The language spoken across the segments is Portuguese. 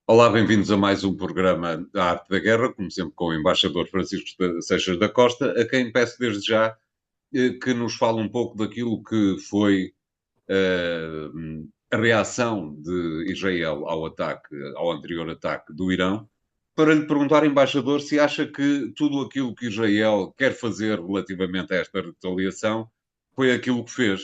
Olá, bem-vindos a mais um programa da Arte da Guerra, como sempre com o embaixador Francisco Seixas da Costa, a quem peço desde já que nos fale um pouco daquilo que foi eh, a reação de Israel ao ataque, ao anterior ataque do Irão, para lhe perguntar, embaixador, se acha que tudo aquilo que Israel quer fazer relativamente a esta retaliação foi aquilo que fez.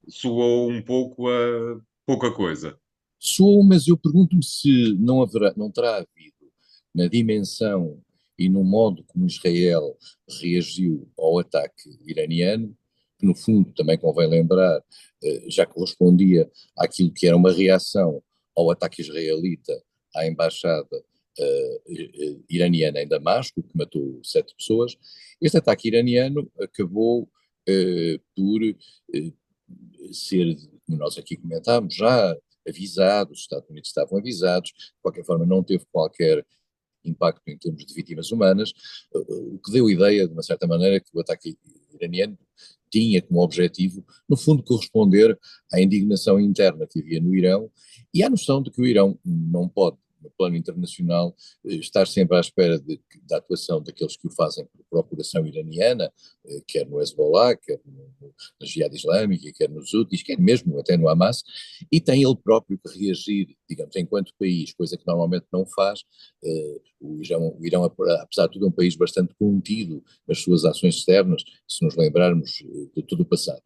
Soou um pouco a pouca coisa. Sou, mas eu pergunto-me se não terá havido na dimensão e no modo como Israel reagiu ao ataque iraniano, que no fundo também convém lembrar, já correspondia àquilo que era uma reação ao ataque israelita à embaixada iraniana em Damasco, que matou 7 pessoas. Este ataque iraniano acabou por ser, como nós aqui comentámos, já avisados, os Estados Unidos estavam avisados, de qualquer forma não teve qualquer impacto em termos de vítimas humanas, o que deu ideia, de uma certa maneira, que o ataque iraniano tinha como objetivo, no fundo, corresponder à indignação interna que havia no Irão e à noção de que o Irão não pode, no plano internacional, estar sempre à espera da atuação daqueles que o fazem por procuração iraniana, quer no Hezbollah, quer na Jihad Islâmica, quer nos Houthis, quer mesmo até no Hamas, e tem ele próprio que reagir, digamos, enquanto país, coisa que normalmente não faz. O Irão, apesar de tudo, é um país bastante contido nas suas ações externas, se nos lembrarmos de todo o passado.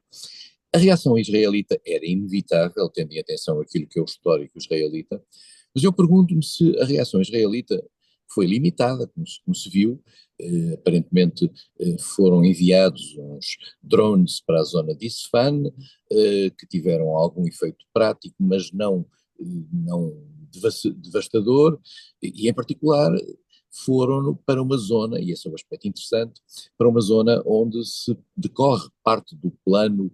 A reação israelita era inevitável, tendo em atenção aquilo que é o histórico israelita, mas eu pergunto-me se a reação israelita foi limitada, como se viu. Aparentemente foram enviados uns drones para a zona de Isfahan, que tiveram algum efeito prático, mas não devastador, e em particular foram para uma zona, e esse é um aspecto interessante, para uma zona onde se decorre parte do plano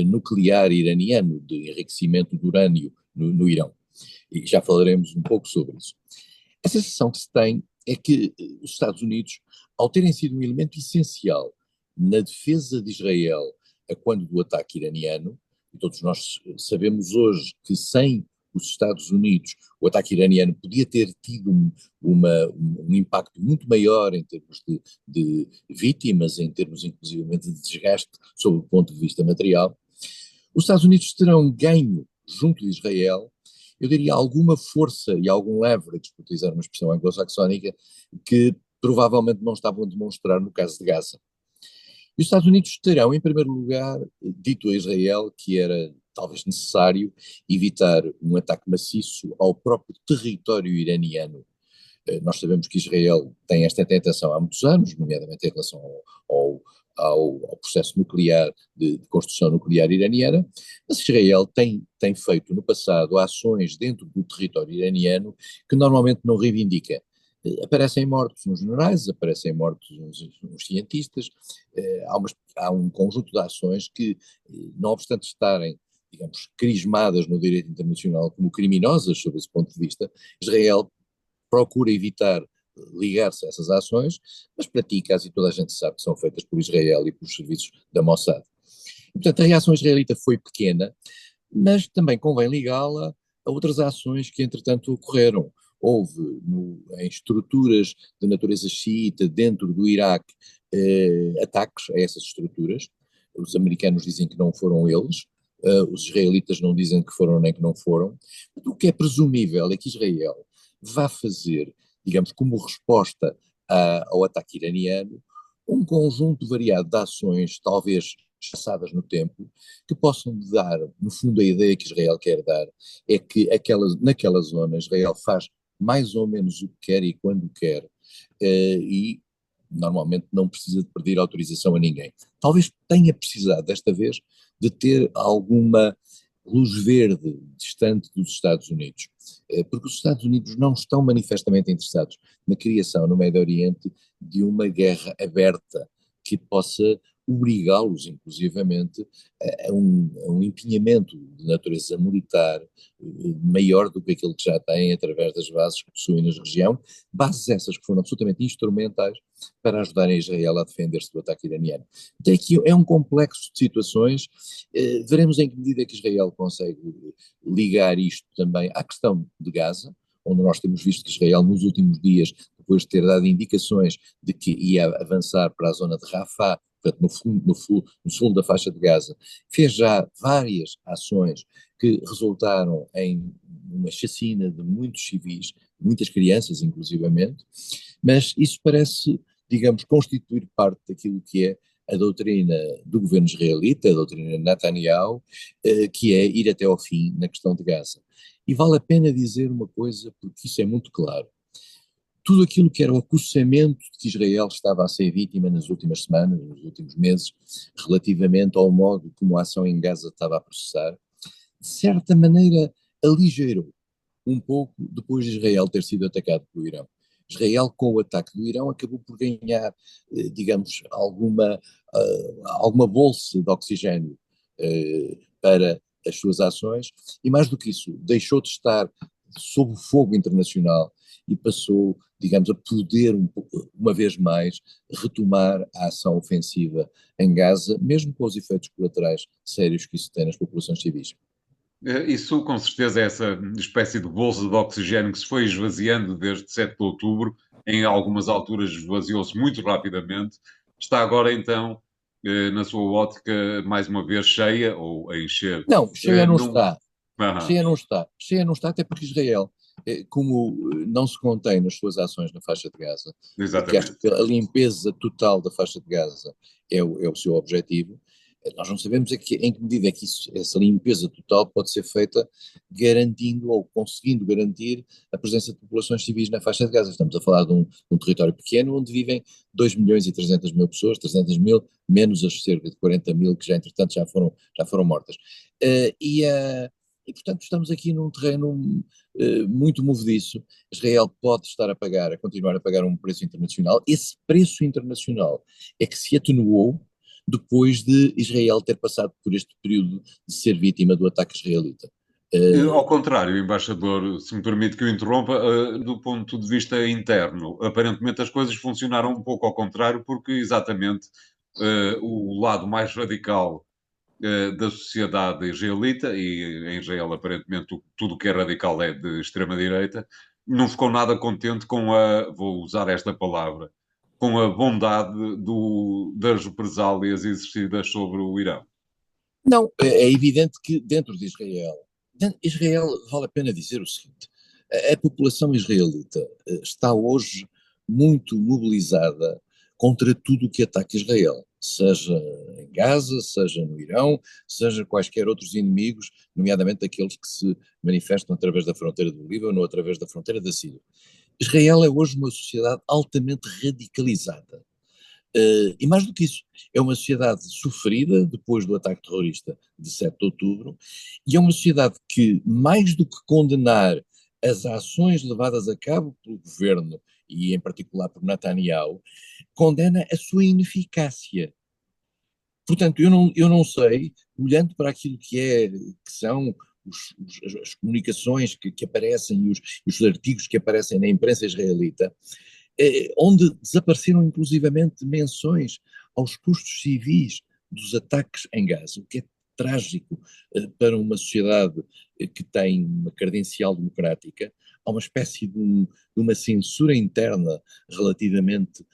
nuclear iraniano, de enriquecimento de urânio no Irão. E já falaremos um pouco sobre isso. A sensação que se tem é que os Estados Unidos, ao terem sido um elemento essencial na defesa de Israel a quando do ataque iraniano, e todos nós sabemos hoje que sem os Estados Unidos o ataque iraniano podia ter tido um impacto muito maior em termos de vítimas, em termos inclusivamente de desgaste sob o ponto de vista material. Os Estados Unidos terão ganho junto de Israel, eu diria, alguma força e algum leverage, por utilizar uma expressão anglo-saxónica, que provavelmente não estavam a demonstrar no caso de Gaza. E os Estados Unidos terão, em primeiro lugar, dito a Israel que era talvez necessário evitar um ataque maciço ao próprio território iraniano. Nós sabemos que Israel tem esta tentação há muitos anos, nomeadamente em relação ao, ao processo nuclear, de construção nuclear iraniana, mas Israel tem feito no passado ações dentro do território iraniano que normalmente não reivindica. Aparecem mortos uns generais, aparecem mortos uns cientistas, há um conjunto de ações que, não obstante estarem, digamos, crismadas no direito internacional como criminosas sob esse ponto de vista, Israel procura evitar ligar-se a essas ações, mas pratica-as e toda a gente sabe que são feitas por Israel e pelos serviços da Mossad. E, portanto, a reação israelita foi pequena, mas também convém ligá-la a outras ações que, entretanto, ocorreram. Houve em estruturas de natureza xiita dentro do Iraque ataques a essas estruturas. Os americanos dizem que não foram eles, os israelitas não dizem que foram nem que não foram. O que é presumível é que Israel vá fazer, digamos, como resposta ao ataque iraniano, um conjunto variado de ações, talvez espaçadas no tempo, que possam dar, no fundo, a ideia que Israel quer dar é que naquela zona Israel faz mais ou menos o que quer e quando quer, e normalmente não precisa de pedir autorização a ninguém. Talvez tenha precisado, desta vez, de ter alguma luz verde distante dos Estados Unidos, porque os Estados Unidos não estão manifestamente interessados na criação no Médio Oriente de uma guerra aberta que possa obrigá-los, inclusivamente, a um empenhamento de natureza militar maior do que aquele que já têm através das bases que possuem na região, bases essas que foram absolutamente instrumentais para ajudarem Israel a defender-se do ataque iraniano. Então aqui é um complexo de situações, veremos em que medida que Israel consegue ligar isto também à questão de Gaza, onde nós temos visto que Israel nos últimos dias, depois de ter dado indicações de que ia avançar para a zona de Rafah, portanto no sul da faixa de Gaza, fez já várias ações que resultaram em uma chacina de muitos civis, muitas crianças inclusivamente, mas isso parece, digamos, constituir parte daquilo que é a doutrina do governo israelita, a doutrina de Netanyahu, que é ir até ao fim na questão de Gaza. E vale a pena dizer uma coisa, porque isso é muito claro. Tudo aquilo que era o acussamento de que Israel estava a ser vítima nas últimas semanas, nos últimos meses, relativamente ao modo como a ação em Gaza estava a processar, de certa maneira aligerou um pouco depois de Israel ter sido atacado pelo Irão. Israel, com o ataque do Irão, acabou por ganhar, digamos, alguma bolsa de oxigênio para as suas ações, e mais do que isso, deixou de estar sob o fogo internacional e passou, digamos, a poder, uma vez mais, retomar a ação ofensiva em Gaza, mesmo com os efeitos colaterais sérios que isso tem nas populações civis. Isso, com certeza, é essa espécie de bolsa de oxigênio que se foi esvaziando desde 7 de outubro, em algumas alturas esvaziou-se muito rapidamente, está agora então, na sua ótica, mais uma vez cheia, ou a encher. Não, cheia não Não... está. Aham, Cheia não está, até porque Israel, como não se contém nas suas ações na faixa de Gaza, que acho exatamente. que a limpeza total da faixa de Gaza é o seu objetivo, nós não sabemos em que medida é que essa limpeza total pode ser feita garantindo ou conseguindo garantir a presença de populações civis na faixa de Gaza. Estamos a falar de um território pequeno onde vivem 2 milhões e 300 mil pessoas, 300 mil, menos as cerca de 40 mil que já entretanto já foram mortas. Uh, e, uh, e, portanto, estamos aqui num terreno muito movediço. Israel pode estar a continuar a pagar um preço internacional. Esse preço internacional é que se atenuou depois de Israel ter passado por este período de ser vítima do ataque israelita. Ao contrário, embaixador, se me permite que o interrompa, do ponto de vista interno, aparentemente as coisas funcionaram um pouco ao contrário, porque exatamente o lado mais radical da sociedade israelita, e em Israel aparentemente tudo o que é radical é de extrema-direita, não ficou nada contente com vou usar esta palavra, com a bondade das represálias exercidas sobre o Irão. Não, é evidente que dentro de Israel, vale a pena dizer o seguinte: a população israelita está hoje muito mobilizada contra tudo o que ataca Israel, seja em Gaza, seja no Irão, seja quaisquer outros inimigos, nomeadamente aqueles que se manifestam através da fronteira do Líbano ou através da fronteira da Síria. Israel é hoje uma sociedade altamente radicalizada. E mais do que isso, é uma sociedade sofrida depois do ataque terrorista de 7 de outubro, e é uma sociedade que, mais do que condenar as ações levadas a cabo pelo governo, e em particular por Netanyahu, condena a sua ineficácia. Portanto, eu não sei, olhando para aquilo que são as comunicações que aparecem e os artigos que aparecem na imprensa israelita, onde desapareceram inclusivamente menções aos custos civis dos ataques em Gaza, o que é trágico para uma sociedade que tem uma credencial democrática. Há uma espécie de uma censura interna relativamente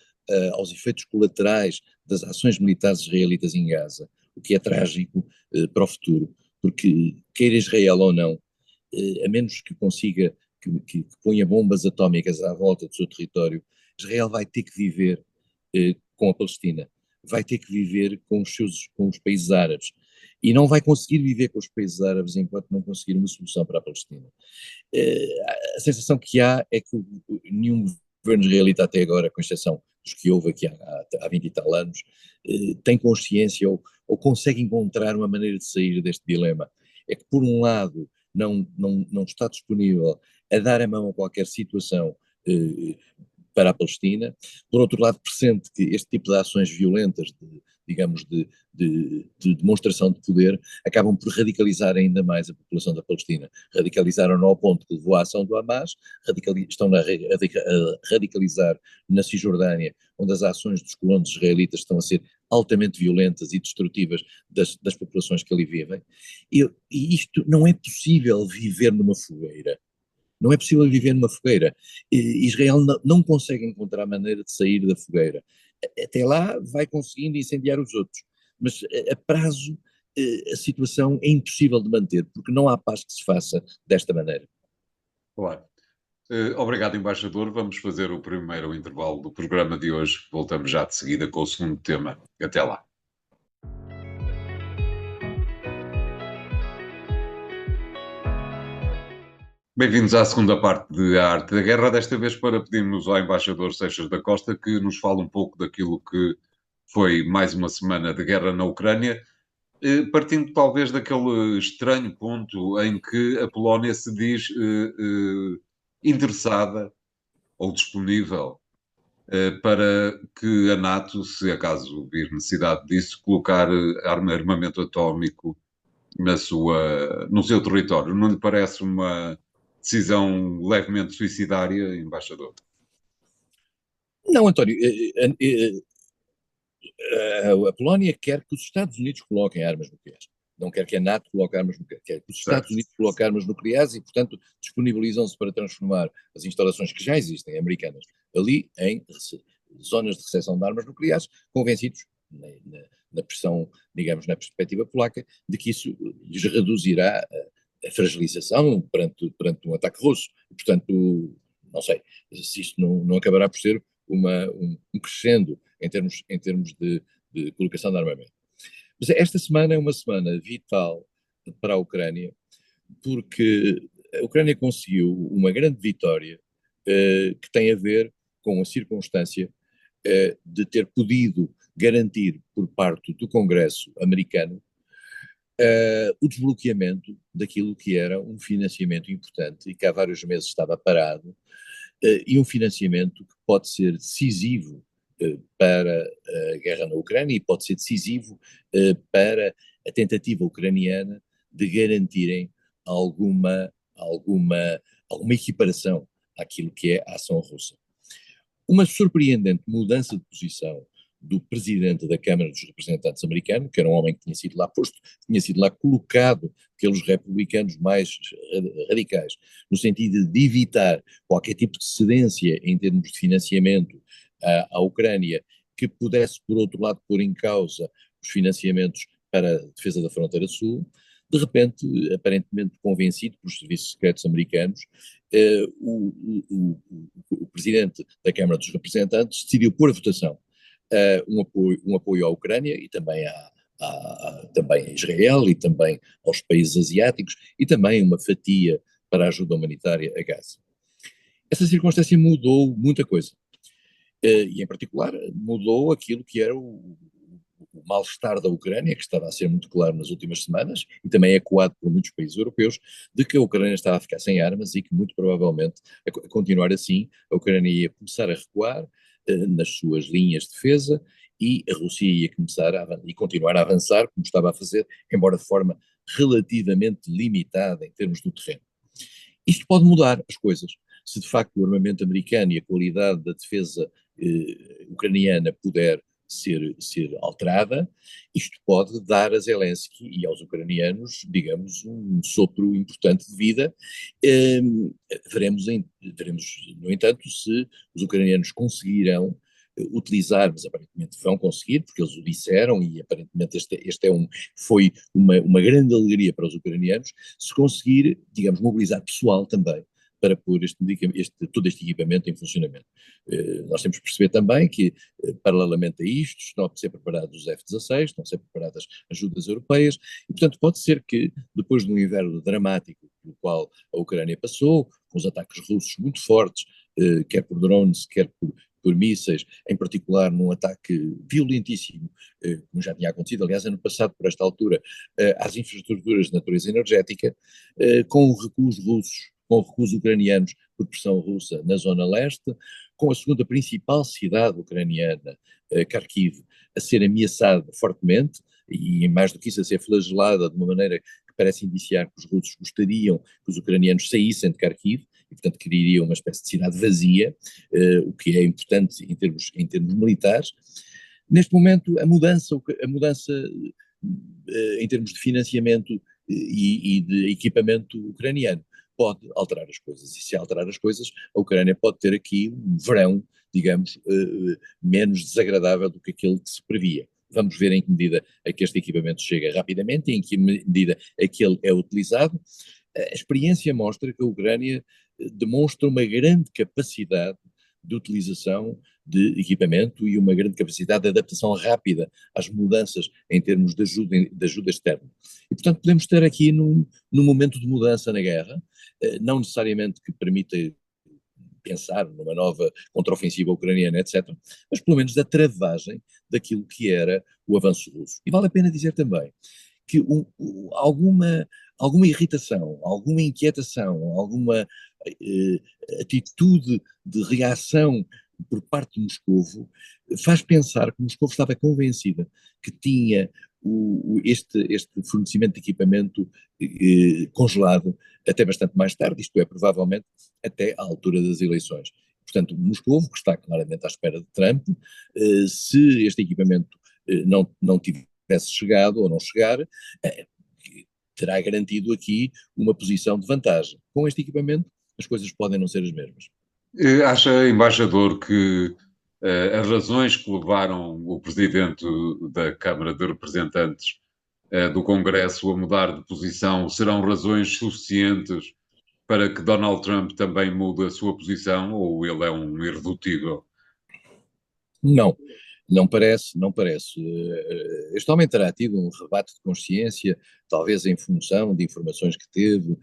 aos efeitos colaterais das ações militares israelitas em Gaza, o que é trágico para o futuro, porque queira Israel ou não, a menos que consiga que ponha bombas atómicas à volta do seu território, Israel vai ter que viver com a Palestina, vai ter que viver com os países árabes, e não vai conseguir viver com os países árabes enquanto não conseguir uma solução para a Palestina. A sensação que há é que nenhum governo israelita até agora, com exceção dos que houve aqui há 20 e tal anos, tem consciência ou consegue encontrar uma maneira de sair deste dilema. É que, por um lado, não está disponível a dar a mão a qualquer situação para a Palestina. Por outro lado, pressente que este tipo de ações violentas, digamos, de demonstração de poder, acabam por radicalizar ainda mais a população da Palestina. Radicalizaram-no ao ponto que levou à ação do Hamas, estão a radicalizar na Cisjordânia, onde as ações dos colonos israelitas estão a ser altamente violentas e destrutivas das populações que ali vivem. E isto não é possível viver numa fogueira. Não é possível viver numa fogueira. Israel não consegue encontrar maneira de sair da fogueira. Até lá vai conseguindo incendiar os outros, mas a prazo a situação é impossível de manter, porque não há paz que se faça desta maneira. Claro. Obrigado, embaixador. Vamos fazer o primeiro intervalo do programa de hoje. Voltamos já de seguida com o segundo tema. Até lá. Bem-vindos à segunda parte de A Arte da Guerra, desta vez para pedirmos ao embaixador Seixas da Costa que nos fale um pouco daquilo que foi mais uma semana de guerra na Ucrânia, partindo talvez daquele estranho ponto em que a Polónia se diz interessada ou disponível para que a NATO, se acaso vir necessidade disso, colocar armamento atómico no seu território. Não lhe parece uma decisão levemente suicidária, embaixador? Não, António, a Polónia quer que os Estados Unidos coloquem armas nucleares. Não quer que a NATO coloque armas nucleares. Quer que os Estados Certo. Unidos coloquem armas nucleares e, portanto, disponibilizam-se para transformar as instalações que já existem, americanas, ali em zonas de recepção de armas nucleares, convencidos, na pressão, digamos, na perspectiva polaca, de que isso lhes reduzirá a fragilização perante um ataque russo. E, portanto, não sei se isto não acabará por ser um crescendo em termos de colocação de armamento. Mas esta semana é uma semana vital para a Ucrânia, porque a Ucrânia conseguiu uma grande vitória que tem a ver com a circunstância de ter podido garantir por parte do Congresso americano o desbloqueamento daquilo que era um financiamento importante e que há vários meses estava parado, e um financiamento que pode ser decisivo para a guerra na Ucrânia e pode ser decisivo para a tentativa ucraniana de garantirem alguma equiparação àquilo que é a ação russa. Uma surpreendente mudança de posição do presidente da Câmara dos Representantes americano, que era um homem que tinha sido lá posto, tinha sido lá colocado pelos republicanos mais radicais, no sentido de evitar qualquer tipo de cedência em termos de financiamento à Ucrânia, que pudesse, por outro lado, pôr em causa os financiamentos para a defesa da fronteira sul. De repente, aparentemente convencido pelos serviços secretos americanos, o presidente da Câmara dos Representantes decidiu pôr a votação um apoio à Ucrânia e também também a Israel e também aos países asiáticos e também uma fatia para a ajuda humanitária a Gaza. Essa circunstância mudou muita coisa. E em particular mudou aquilo que era o mal-estar da Ucrânia, que estava a ser muito claro nas últimas semanas, e também ecoado por muitos países europeus, de que a Ucrânia estava a ficar sem armas e que muito provavelmente, a continuar assim, a Ucrânia ia começar a recuar nas suas linhas de defesa e a Rússia ia começar e continuar a avançar, como estava a fazer, embora de forma relativamente limitada em termos do terreno. Isto pode mudar as coisas. Se de facto o armamento americano e a qualidade da defesa ucraniana puder ser alterada, isto pode dar a Zelensky e aos ucranianos, digamos, um sopro importante de vida. Veremos, no entanto, se os ucranianos conseguirão utilizar, mas aparentemente vão conseguir, porque eles o disseram, e aparentemente foi uma grande alegria para os ucranianos, se conseguir, digamos, mobilizar pessoal também para pôr todo este equipamento em funcionamento. Nós temos que perceber também que, paralelamente a isto, estão a ser preparados os F-16, estão a ser preparadas ajudas europeias, e portanto pode ser que, depois de um inverno dramático pelo qual a Ucrânia passou, com os ataques russos muito fortes, quer por drones, quer por mísseis, em particular num ataque violentíssimo, como já tinha acontecido, aliás, ano passado, por esta altura, às infraestruturas de natureza energética, com o recuo russos, com recuos ucranianos por pressão russa na zona leste, com a segunda principal cidade ucraniana, Kharkiv, a ser ameaçada fortemente, e mais do que isso, a ser flagelada de uma maneira que parece indiciar que os russos gostariam que os ucranianos saíssem de Kharkiv, e portanto criariam uma espécie de cidade vazia, o que é importante em termos militares. Neste momento, a mudança em termos de financiamento e de equipamento ucraniano pode alterar as coisas. E se alterar as coisas, a Ucrânia pode ter aqui um verão, digamos, menos desagradável do que aquele que se previa. Vamos ver em que medida é que este equipamento chega rapidamente, em que medida é que ele é utilizado. A experiência mostra que a Ucrânia demonstra uma grande capacidade de utilização de equipamento e uma grande capacidade de adaptação rápida às mudanças em termos de ajuda externa. E, portanto, podemos ter aqui num momento de mudança na guerra, não necessariamente que permita pensar numa nova contraofensiva ucraniana, etc., mas pelo menos da travagem daquilo que era o avanço russo. E vale a pena dizer também que alguma irritação, alguma inquietação, alguma atitude de reação por parte de Moscovo faz pensar que Moscovo estava convencida que tinha este fornecimento de equipamento congelado até bastante mais tarde, isto é, provavelmente até à altura das eleições. Portanto, Moscovo, que está claramente à espera de Trump, se este equipamento não tivesse chegado ou não chegar, terá garantido aqui uma posição de vantagem. Com este equipamento, as coisas podem não ser as mesmas. Acha, embaixador, que as razões que levaram o presidente da Câmara de Representantes do Congresso a mudar de posição serão razões suficientes para que Donald Trump também mude a sua posição, ou ele é um irredutível? Não, não parece, não parece. Este homem terá tido um rebate de consciência, talvez em função de informações que teve,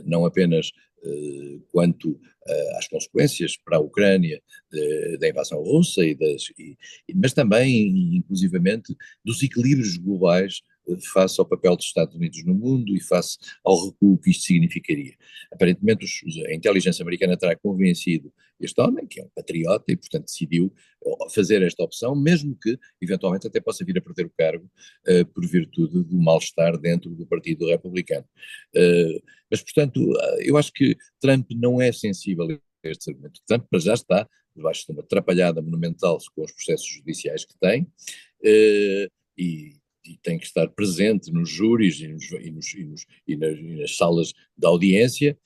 não apenas quanto às consequências para a Ucrânia da invasão russa, mas também, inclusivamente, dos equilíbrios globais face ao papel dos Estados Unidos no mundo e face ao recuo que isto significaria. Aparentemente, a inteligência americana terá convencido este homem, que é um patriota e, portanto, decidiu fazer esta opção, mesmo que, eventualmente, até possa vir a perder o cargo por virtude do mal-estar dentro do Partido Republicano. Mas, portanto, eu acho que Trump não é sensível a estes argumentos. Trump, para já, está debaixo de uma atrapalhada monumental com os processos judiciais que tem, e tem que estar presente nos júris e nas salas de audiência,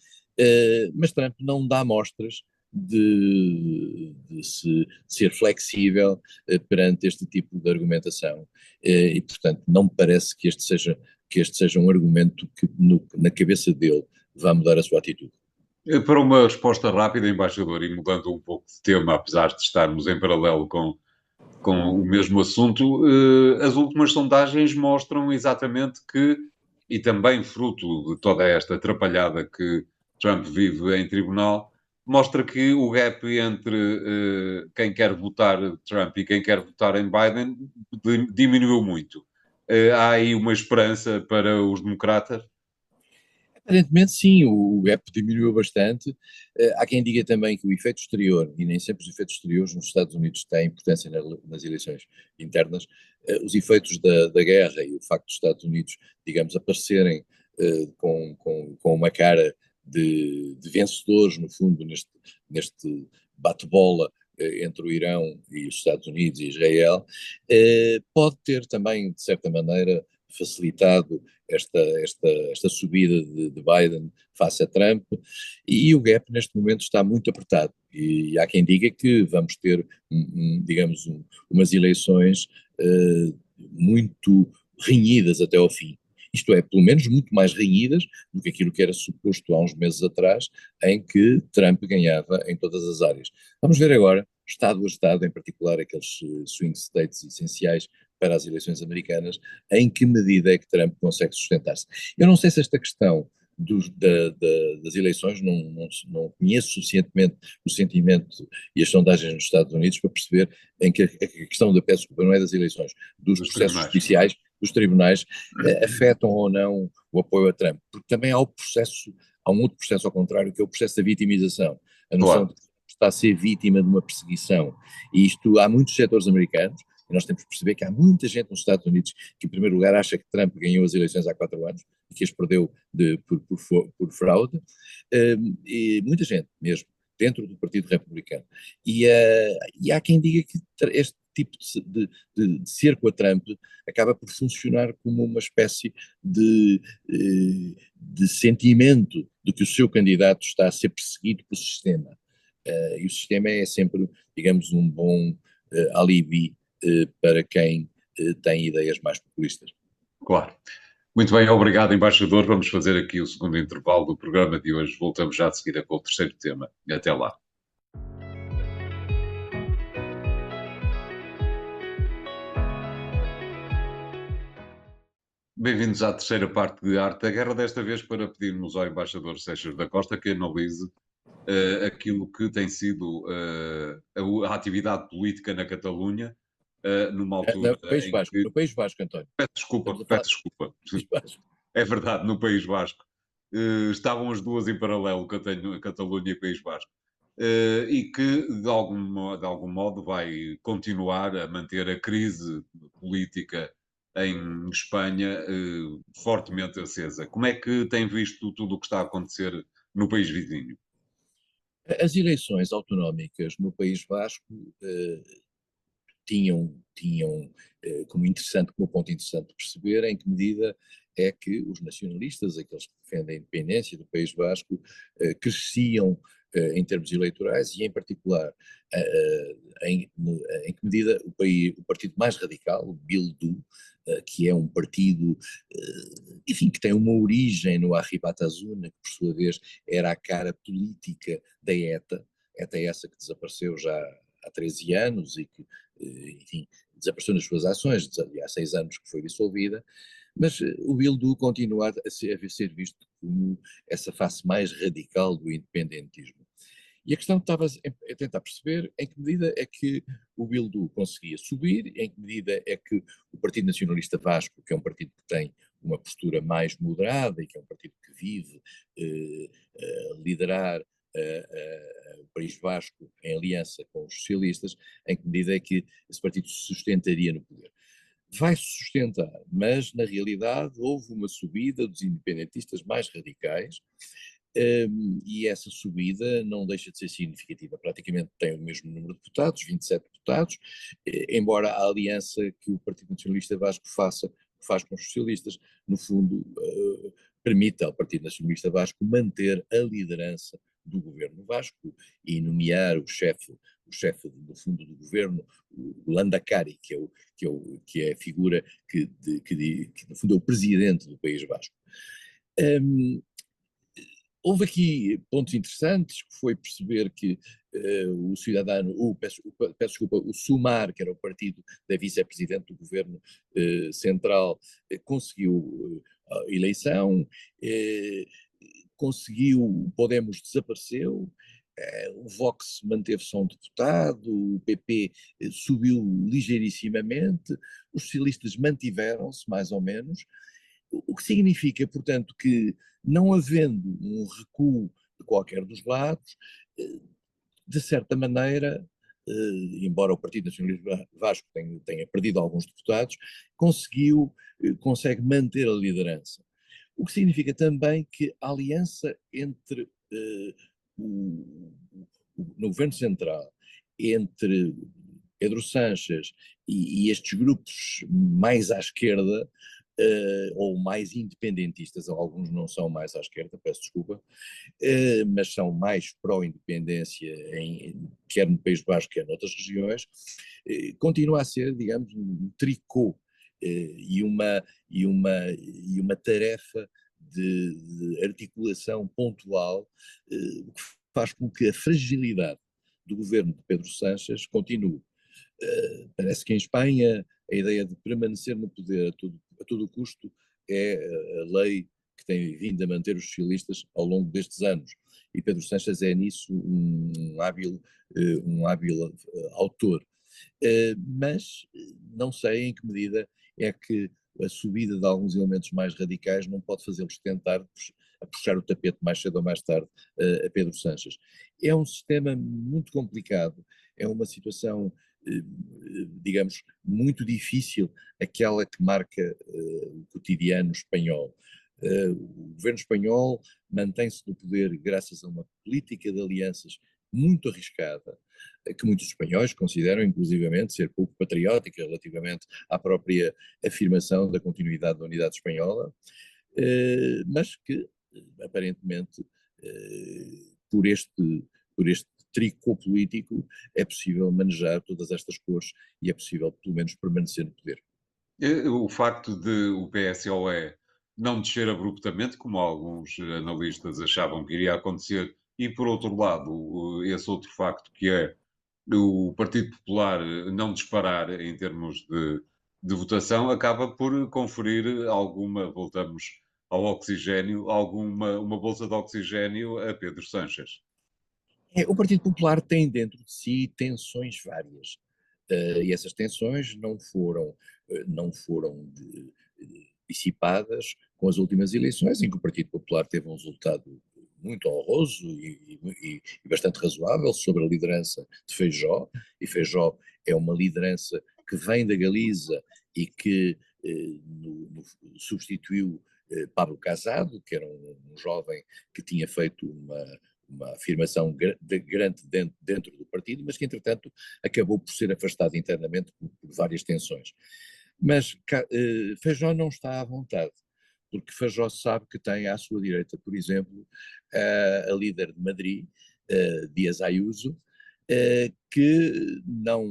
mas Trump não dá mostras de ser flexível perante este tipo de argumentação. E, portanto, não me parece que este seja um argumento que na cabeça dele vá mudar a sua atitude. Para uma resposta rápida, embaixador, e mudando um pouco de tema, apesar de estarmos em paralelo com o mesmo assunto, as últimas sondagens mostram exatamente que, e também fruto de toda esta atrapalhada que Trump vive em tribunal, mostra que o gap entre quem quer votar Trump e quem quer votar em Biden diminuiu muito. Há aí uma esperança para os democratas? Aparentemente sim, o gap diminuiu bastante. Há quem diga também que o efeito exterior, e nem sempre os efeitos exteriores nos Estados Unidos têm importância nas eleições internas, os efeitos da guerra e o facto dos Estados Unidos, digamos, aparecerem com uma cara de vencedores, no fundo, neste bate-bola entre o Irão e os Estados Unidos e Israel, pode ter também, de certa maneira, facilitado esta subida de Biden face a Trump, e o gap neste momento está muito apertado, e há quem diga que vamos ter, digamos, umas eleições muito renhidas até ao fim. Isto é, pelo menos muito mais renhidas do que aquilo que era suposto há uns meses atrás, em que Trump ganhava em todas as áreas. Vamos ver agora, Estado a Estado, em particular aqueles swing states essenciais para as eleições americanas, em que medida é que Trump consegue sustentar-se. Eu não sei se esta questão das eleições, não conheço suficientemente o sentimento e as sondagens nos Estados Unidos para perceber em que a questão da, peço desculpa, não é das eleições, dos processos judiciais, dos tribunais, afetam ou não o apoio a Trump, porque também há um outro processo ao contrário, que é o processo da vitimização, a noção de que está a ser vítima de uma perseguição, e isto há muitos setores americanos, e nós temos que perceber que há muita gente nos Estados Unidos que, em primeiro lugar, acha que Trump ganhou as eleições há 4 anos e que as perdeu por fraude, e muita gente mesmo, dentro do Partido Republicano. E há quem diga que este tipo de cerco a Trump acaba por funcionar como uma espécie de sentimento de que o seu candidato está a ser perseguido pelo sistema. E o sistema é sempre, digamos, um bom alibi para quem tem ideias mais populistas. Claro. Muito bem, obrigado, embaixador. Vamos fazer aqui o segundo intervalo do programa de hoje. Voltamos já de seguida com o terceiro tema. Até lá. Bem-vindos à terceira parte de Arte da Guerra, desta vez para pedirmos ao embaixador Seixas da Costa que analise aquilo que tem sido a atividade política na Catalunha, numa altura No País em Vasco, que... no País Vasco, António. Desculpa, Estamos a falar peço desculpa. do País Vasco. É verdade, no País Vasco. Estavam as duas em paralelo, Catalunha e País Vasco. E que, de algum modo, vai continuar a manter a crise política em Espanha fortemente acesa. Como é que tem visto tudo o que está a acontecer no país vizinho? As eleições autonómicas no País Vasco tinham como ponto interessante de perceber em que medida é que os nacionalistas, aqueles que defendem a independência do País Vasco, cresciam em termos eleitorais e, em particular, em que medida o partido mais radical, o Bildu, que é um partido, enfim, que tem uma origem no Arribatazuna, que por sua vez era a cara política da ETA essa que desapareceu já há 13 anos e que, enfim, desapareceu nas suas ações, há 6 anos que foi dissolvida, mas o Bildu continua a ser visto como essa face mais radical do independentismo. E a questão que estava a tentar perceber em que medida é que o Bildu conseguia subir, em que medida é que o Partido Nacionalista Vasco, que é um partido que tem uma postura mais moderada e que é um partido que vive liderar o País Vasco em aliança com os socialistas, em que medida é que esse partido se sustentaria no poder. Vai-se sustentar, mas na realidade houve uma subida dos independentistas mais radicais, e essa subida não deixa de ser significativa. Praticamente tem o mesmo número de deputados, 27 deputados, embora a aliança que o Partido Nacionalista Vasco faz com os socialistas, no fundo, permita ao Partido Nacionalista Vasco manter a liderança do governo vasco e nomear o chefe no fundo do governo, o Landacari, que é a figura que no fundo é o presidente do País Vasco. Houve aqui pontos interessantes, que foi perceber que o Cidadano, peço desculpa, o SUMAR, que era o partido da vice-presidente do governo central, conseguiu a eleição, conseguiu, o Podemos desapareceu, o Vox manteve só um deputado, o PP subiu ligeirissimamente, os socialistas mantiveram-se, mais ou menos, o que significa, portanto, que não havendo um recuo de qualquer dos lados, de certa maneira, embora o Partido Nacionalista Vasco tenha perdido alguns deputados, consegue manter a liderança. O que significa também que a aliança entre no governo central, entre Pedro Sánchez e estes grupos mais à esquerda, ou mais independentistas, alguns não são mais à esquerda, peço desculpa, mas são mais pró-independência, quer no País Basco, quer noutras regiões, continua a ser, digamos, um tricô e uma tarefa de articulação pontual, o que faz com que a fragilidade do governo de Pedro Sánchez continue. Parece que em Espanha a ideia de permanecer no poder a todo custo é a lei que tem vindo a manter os socialistas ao longo destes anos. E Pedro Sánchez é nisso um hábil autor. Mas não sei em que medida é que a subida de alguns elementos mais radicais não pode fazê-los tentar a puxar o tapete mais cedo ou mais tarde a Pedro Sánchez. É um sistema muito complicado, é uma situação, digamos, muito difícil, aquela que marca o cotidiano espanhol. O governo espanhol mantém-se no poder graças a uma política de alianças muito arriscada, que muitos espanhóis consideram, inclusivamente, ser pouco patriótica relativamente à própria afirmação da continuidade da unidade espanhola, mas que aparentemente, por este tricô político, é possível manejar todas estas cores e é possível, pelo menos, permanecer no poder. O facto de o PSOE não descer abruptamente, como alguns analistas achavam que iria acontecer, e por outro lado, esse outro facto que é o Partido Popular não disparar em termos de votação, acaba por conferir alguma, voltamos ao oxigênio, uma bolsa de oxigênio a Pedro Sánchez. O Partido Popular tem dentro de si tensões várias. E essas tensões não foram dissipadas com as últimas eleições, em que o Partido Popular teve um resultado muito honroso e bastante razoável sobre a liderança de Feijó, e Feijó é uma liderança que vem da Galiza e que substituiu Pablo Casado, que era um jovem que tinha feito uma afirmação grande dentro do partido, mas que entretanto acabou por ser afastado internamente por várias tensões. Mas Feijó não está à vontade, porque Feijó sabe que tem à sua direita, por exemplo, a líder de Madrid, Díaz Ayuso, que não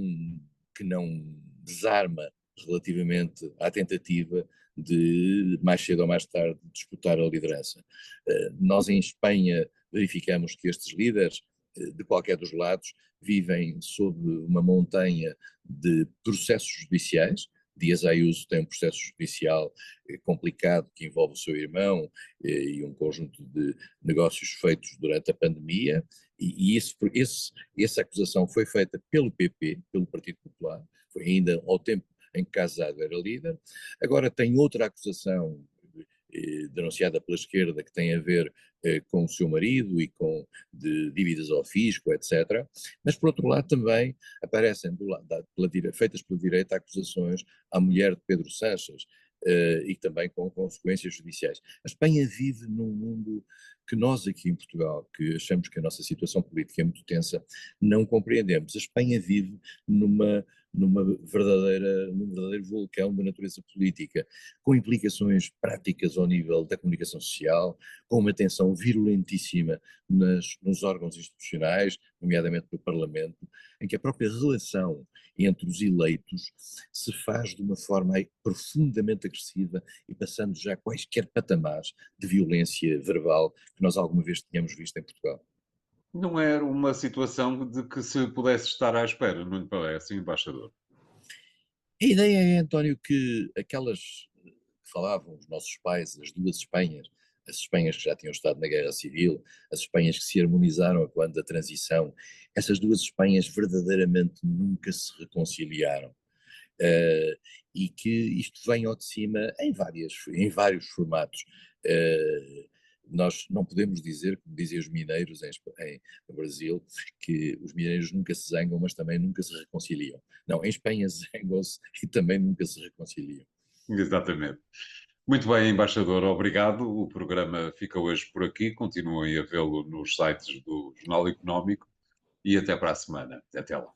desarma relativamente à tentativa de, mais cedo ou mais tarde, disputar a liderança. Nós em Espanha verificamos que estes líderes, de qualquer dos lados, vivem sob uma montanha de processos judiciais. Díaz Ayuso tem um processo judicial complicado que envolve o seu irmão e um conjunto de negócios feitos durante a pandemia, e essa acusação foi feita pelo PP, pelo Partido Popular, foi ainda ao tempo em que Casado era líder. Agora tem outra acusação denunciada pela esquerda, que tem a ver com o seu marido e com dívidas ao fisco, etc. Mas, por outro lado, também aparecem feitas pela direita acusações à mulher de Pedro Sánchez, e também com consequências judiciais. A Espanha vive num mundo que nós aqui em Portugal, que achamos que a nossa situação política é muito tensa, não compreendemos. A Espanha vive num verdadeiro vulcão da natureza política, com implicações práticas ao nível da comunicação social, com uma tensão virulentíssima nos órgãos institucionais, nomeadamente no Parlamento, em que a própria relação entre os eleitos se faz de uma forma profundamente agressiva e passando já quaisquer patamares de violência verbal que nós alguma vez tínhamos visto em Portugal. Não era uma situação de que se pudesse estar à espera, não lhe parece, embaixador? A ideia é, António, que aquelas que falavam os nossos pais, as duas Espanhas, as Espanhas que já tinham estado na Guerra Civil, as Espanhas que se harmonizaram quando da transição, essas duas Espanhas verdadeiramente nunca se reconciliaram. E que isto vem ao de cima em vários formatos. Nós não podemos dizer, como dizem os mineiros no Brasil, que os mineiros nunca se zangam, mas também nunca se reconciliam. Não, em Espanha zangam-se e também nunca se reconciliam. Exatamente. Muito bem, embaixador, obrigado. O programa fica hoje por aqui. Continuem a vê-lo nos sites do Jornal Económico e até para a semana. Até lá.